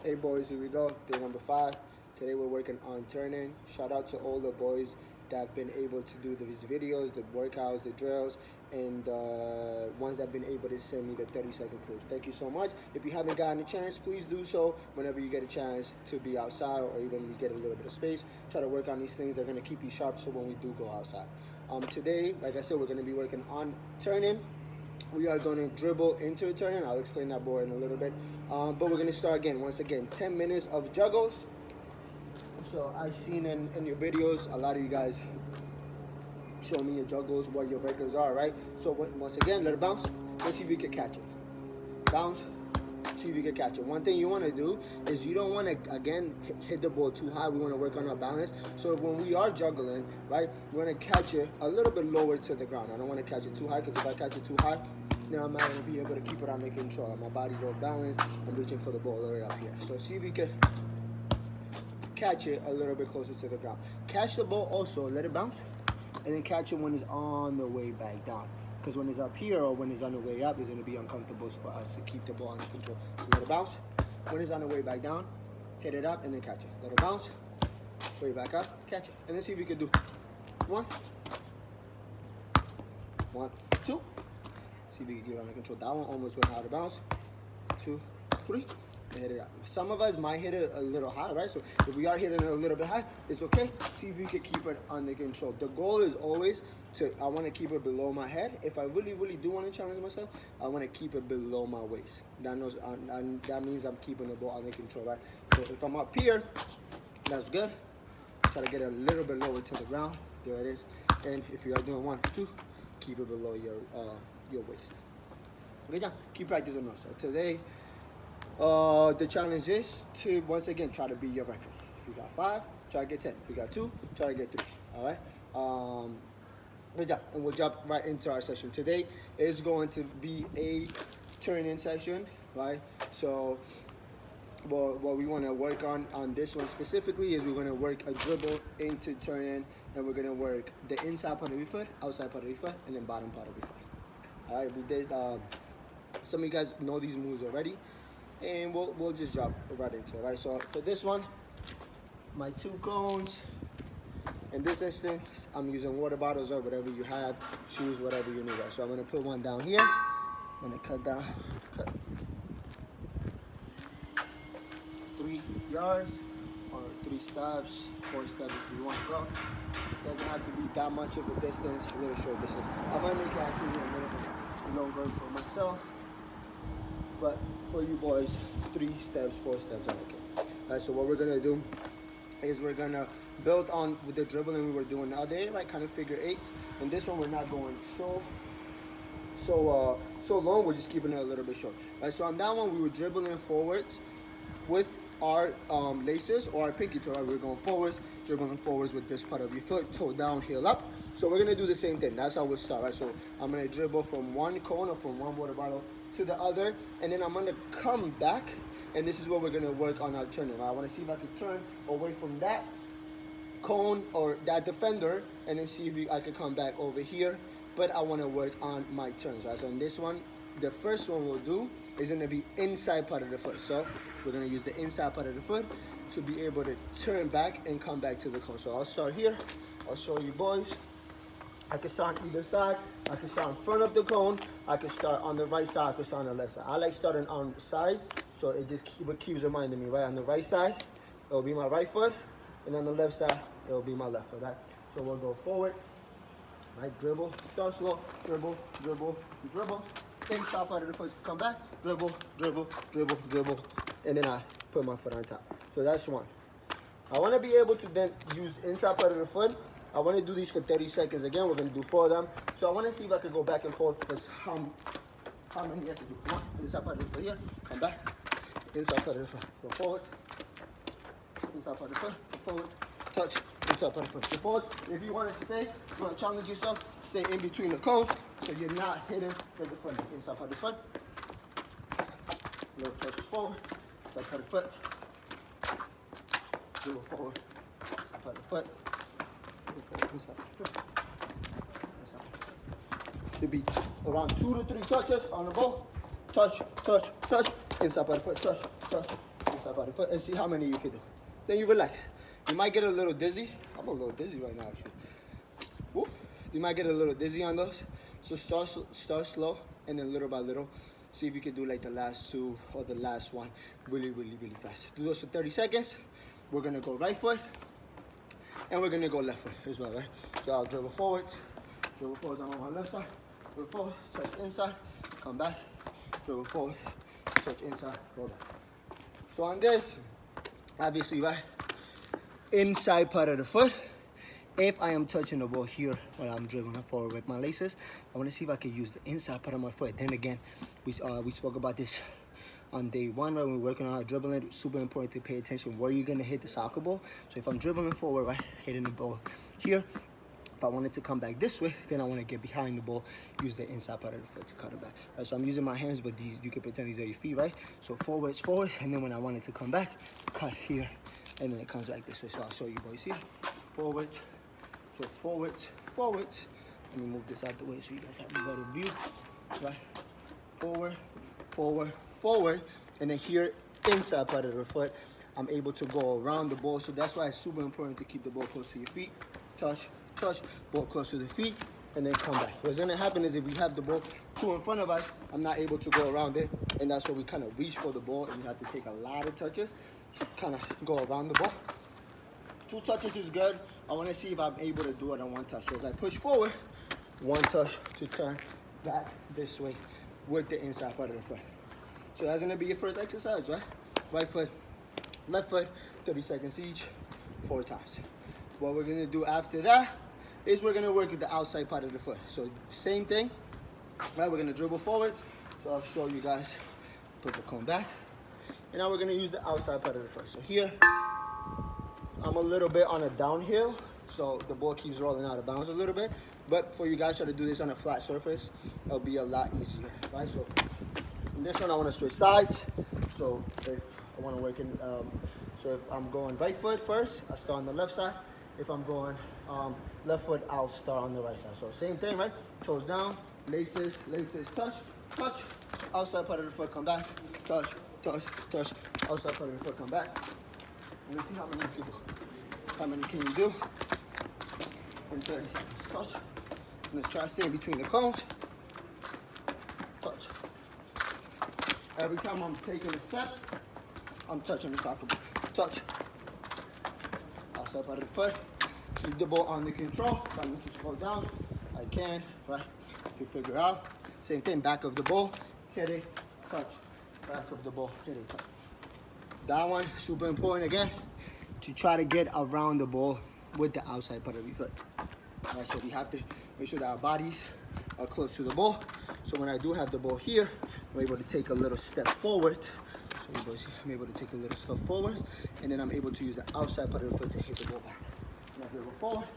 Hey boys, here we go. Day number 5. Today we're working on turning. Shout out to all the boys that have been able to do these videos, the workouts, the drills, and ones that have been able to send me the 30-second clips. Thank you so much. If you haven't gotten a chance, please do so whenever you get a chance to be outside or even we get a little bit of space. Try to work on these things. They're going to keep you sharp so when we do go outside. Today, like I said, we're going to be working on turning. We are going to dribble into a turning. I'll explain that more in a little bit. But we're going to start again. Once again, 10 minutes of juggles. So I've seen in your videos, a lot of you guys show me your juggles, what your records are, right? So once again, let it bounce. Let's see if you can catch it. Bounce. See if you can catch it. One thing you want to do is you don't want to, again, hit the ball too high. We want to work on our balance. So when we are juggling, right, we want to catch it a little bit lower to the ground. I don't want to catch it too high, because if I catch it too high, now I'm not going to be able to keep it under control. My body's all balanced. I'm reaching for the ball all the way up here. So see if you can catch it a little bit closer to the ground. Catch the ball also, let it bounce, and then catch it when it's on the way back down. Because when it's up here or when it's on the way up, it's going to be uncomfortable for us to keep the ball under control. So let it bounce. When it's on the way back down, hit it up and then catch it. Let it bounce, way back up, catch it. And then see if you can do 1, 2. See if you can get it under control. That one almost went out of bounds. 2, 3. Hit it up. Some of us might hit it a little high, right? So if we are hitting it a little bit high, it's okay. See if you can keep it under control. The goal is always I want to keep it below my head. If I really, really do want to challenge myself, I want to keep it below my waist. That means I'm keeping the ball under control, right? So if I'm up here, that's good. Try to get it a little bit lower to the ground. There it is. And if you are doing 1, 2, keep it below your waist. Good job. Keep practicing also. Today, the challenge is to, once again, try to beat your record. If you got 5, try to get 10. If you got 2, try to get 3. All right? Good job. And we'll jump right into our session. Today is going to be a turn-in session, right? So what we want to work on this one specifically is we're going to work a dribble into turn-in, and we're going to work the inside part of your foot, outside part of your foot, and then bottom part of your foot. All right? We did, some of you guys know these moves already. And we'll just drop right into it, right? So for this one, my 2 cones. In this instance, I'm using water bottles or whatever you have, shoes, whatever you need, right? So I'm gonna put one down here. I'm gonna cut 3 yards or 3 steps, 4 steps if you want to go. Doesn't have to be that much of a distance, a little short distance. I might make it actually a little bit longer for myself. But for you boys, 3 steps, 4 steps are okay. All right, so what we're gonna do is we're gonna build on with the dribbling we were doing the other day, right? Kind of figure 8s. And this one we're not going so long. We're just keeping it a little bit short. All right, so on that one we were dribbling forwards with our laces or our pinky toe. Right? We're going forwards, dribbling forwards with this part of your foot, toe down, heel up. So we're gonna do the same thing. That's how we'll start, right? So I'm gonna dribble from one cone or from one water bottle to the other, and then I'm gonna come back, and this is what we're gonna work on our turning. I wanna see if I can turn away from that cone or that defender, and then see if I can come back over here, but I wanna work on my turns, right? So in this one, the first one we'll do is gonna be inside part of the foot. So we're gonna use the inside part of the foot to be able to turn back and come back to the cone. So I'll start here, I'll show you boys. I can start on either side. I can start in front of the cone. I can start on the right side. I can start on the left side. I like starting on sides, so it just keeps reminding me, right? On the right side, it'll be my right foot, and on the left side, it'll be my left foot, right? So we'll go forward, right? Dribble, start slow, dribble, dribble, dribble. Inside part of the foot, come back, dribble, dribble, dribble, dribble, and then I put my foot on top. So that's one. I want to be able to then use inside part of the foot. I want to do these for 30 seconds. Again, we're going to do 4 of them. So I want to see if I can go back and forth, because how many I have to do? 1, inside part of the foot here, come back, inside part of the foot, go forward, inside part of the foot, go forward, touch, inside part of the foot, go forward. If you want to stay, you want to challenge yourself, stay in between the cones so you're not hitting the defender. Inside part of the foot, little touch forward, inside part of the foot, go forward, inside part of the foot. Should be around 2 to 3 touches on the ball. Touch, touch, touch. Inside part of the foot. Touch, touch. Inside outside part of the foot, and see how many you can do. Then you relax. You might get a little dizzy. I'm a little dizzy right now, actually. Woo. You might get a little dizzy on those. So start slow, and then little by little, see if you can do like the last two or the last one really, really, really fast. Do those for 30 seconds. We're gonna go right foot, and we're gonna go left foot as well, right? So I'll dribble forwards on my left side, dribble forward, touch inside, come back, dribble forward, touch inside, roll back. So on this, obviously, right, inside part of the foot, if I am touching the ball here while I'm dribbling forward with my laces, I want to see if I can use the inside part of my foot. Then again, we spoke about this on day one, right, when we're working on dribbling. It's super important to pay attention where you're going to hit the soccer ball. So if I'm dribbling forward, right, hitting the ball here, if I want it to come back this way, then I want to get behind the ball, use the inside part of the foot to cut it back. Right, so I'm using my hands, but these, you can pretend these are your feet, right? So forwards, and then when I want it to come back, cut here, and then it comes back this way. So I'll show you boys here. Forwards, so forwards. Let me move this out the way so you guys have a better view, right? Forward, and then here, inside part of the foot, I'm able to go around the ball. So that's why it's super important to keep the ball close to your feet. Touch, ball close to the feet, and then come back. What's gonna happen is if we have the ball too in front of us, I'm not able to go around it, and that's where we kind of reach for the ball, and you have to take a lot of touches to kind of go around the ball. 2 touches is good. I want to see if I'm able to do it on 1 touch. So as I push forward, 1 touch to turn back this way with the inside part of the foot. So that's gonna be your first exercise, right? Right foot, left foot, 30 seconds each, 4 times. What we're gonna do after that is we're gonna work at the outside part of the foot. So same thing, right? We're gonna dribble forward. So I'll show you guys, put the cone back. And now we're gonna use the outside part of the foot. So here, I'm a little bit on a downhill, so the ball keeps rolling out of bounds a little bit. But for you guys try to do this on a flat surface, it'll be a lot easier, right? So in this one, I wanna switch sides. So if I wanna work in, so if I'm going right foot first, I start on the left side. If I'm going left foot, I'll start on the right side. So same thing, right? Toes down, laces, touch, outside part of the foot, come back, touch, outside part of the foot, come back. Let me see how many you can do. How many can you do in 30 seconds? Touch. I'm gonna try to stay in between the cones. Touch. Every time I'm taking a step, I'm touching the soccer ball. Touch. Outside part of the foot. Keep the ball under control. If I need to slow down, I can, right? To figure out. Same thing, back of the ball, hit it, touch. Back of the ball, hit it, touch. That one, super important again, to try to get around the ball with the outside part of your foot. All right, so we have to make sure that our bodies are close to the ball. So when I do have the ball here, I'm able to take a little step forward. So you boys, I'm able to take a little step forward, and then I'm able to use the outside part of the foot to hit the ball back. And I dribble forward,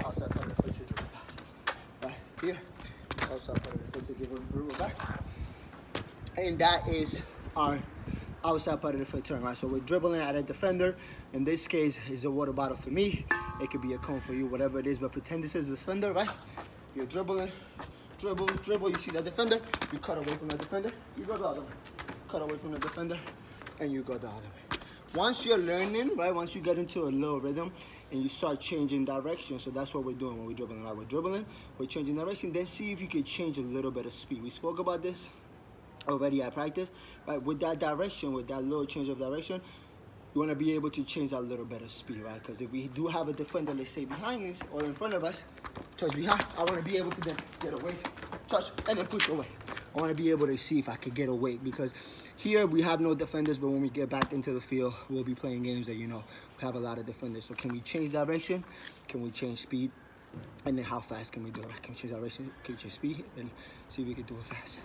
outside part of the foot to dribble back. Right here, outside part of the foot to give a dribble back. And that is our outside part of the foot turn, right? So we're dribbling at a defender. In this case, it's a water bottle for me. It could be a cone for you, whatever it is, but pretend this is a defender, right? You're dribbling, dribble, you see that defender, you cut away from the defender, you go the other way. Cut away from the defender, and you go the other way. Once you're learning, right, once you get into a little rhythm and you start changing direction, so that's what we're doing when we're dribbling, right? We're dribbling, we're changing direction, then see if you can change a little bit of speed. We spoke about this already at practice, right? With that direction, with that little change of direction, you want to be able to change that little bit of speed, right? Because if we do have a defender, let's say behind us or in front of us, touch behind, I want to be able to then get away, touch, and then push away. I want to be able to see if I could get away, because here we have no defenders, but when we get back into the field, we'll be playing games that, you know, we have a lot of defenders. So can we change direction? Can we change speed? And then how fast can we do it? Can we change direction? Can we change speed? And see if we can do it fast.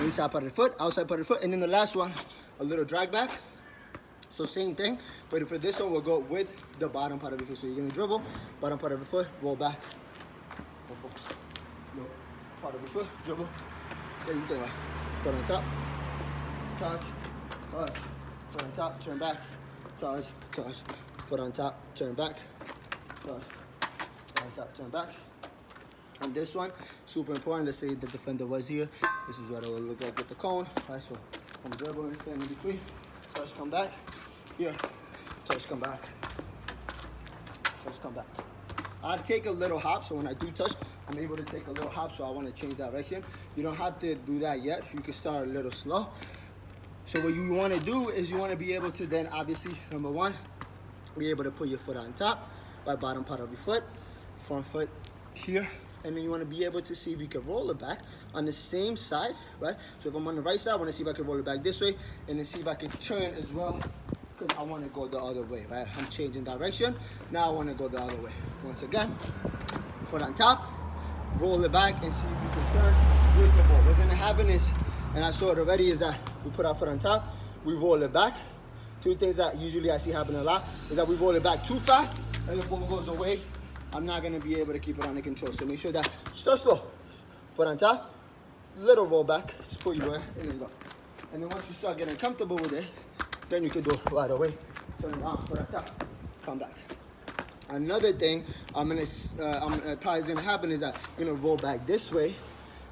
Inside part of the foot, outside part of the foot. And then the last one, a little drag back. So same thing, but for this one, we'll go with the bottom part of the foot. So you're gonna dribble, bottom part of the foot, roll back. Part of the foot, dribble. Same thing, right? Foot on top, touch, touch. Foot on top, turn back, touch, touch. Foot on top, turn back, touch. Foot on top, turn back. And this one, super important. Let's say the defender was here. This is what it will look like with the cone. Right, so I'm dribbling, stand in between. touch, come back. Here, touch, come back. Touch, come back. I take a little hop, so when I do touch, I'm able to take a little hop, so I want to change direction. You don't have to do that yet. You can start a little slow. So what you want to do is you want to be able to then, obviously, number one, be able to put your foot on top, right bottom part of your foot, front foot here, and then you want to be able to see if you can roll it back on the same side, right? So if I'm on the right side, I want to see if I can roll it back this way, and then see if I can turn as well, because I want to go the other way, right? I'm changing direction. Now I want to go the other way. Once again, foot on top, roll it back, and see if you can turn with the ball. What's going to happen is, and I saw it already, is that we put our foot on top, we roll it back. Two things that usually I see happen a lot is that we roll it back too fast, and the ball goes away. I'm not going to be able to keep it under control. So make sure that start slow. Foot on top, little roll back, just put your way, and then go. And then once you start getting comfortable with it, then you can do it right away. Turn around, foot on top, come back. Another thing probably is gonna happen is that you're gonna roll back this way,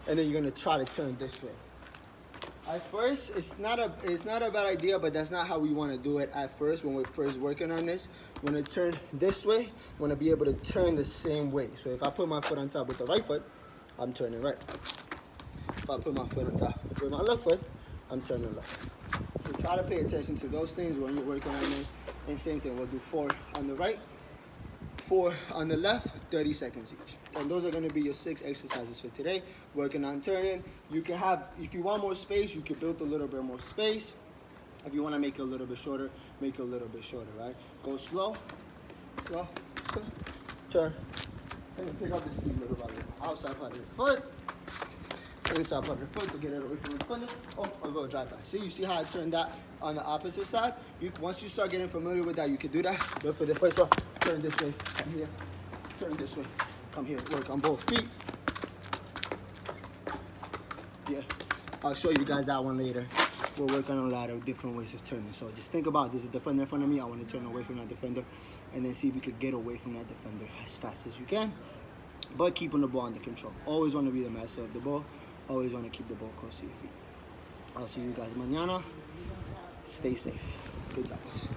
and then you're gonna try to turn this way. At first, it's not a bad idea, but that's not how we want to do it at first when we're first working on this. When I turn this way, I want to be able to turn the same way. So if I put my foot on top with the right foot, I'm turning right. If I put my foot on top with my left foot, I'm turning left. So try to pay attention to those things when you're working on this. And same thing, we'll do 4 on the right, 4 on the left, 30 seconds each. And those are going to be your 6 exercises for today. Working on turning. You can have, if you want more space, you can build a little bit more space. If you want to make it a little bit shorter, make it a little bit shorter, right? Go slow, slow, slow, turn. And then pick up the speed little by little. Outside part of the foot, inside part of the foot to get it away from the defender. Oh, I'll go drive back. See, you see how I turned that on the opposite side? Once you start getting familiar with that, you can do that. But for the first one, turn this way, come here. Turn this way, come here. Work on both feet. Yeah, I'll show you guys that one later. We'll work on a lot of different ways of turning. So just think about, there's a defender in front of me. I want to turn away from that defender, and then see if you could get away from that defender as fast as you can, but keeping the ball under control. Always want to be the master of the ball. Always want to keep the ball close to your feet. I'll see you guys mañana. Stay safe. Good job, guys.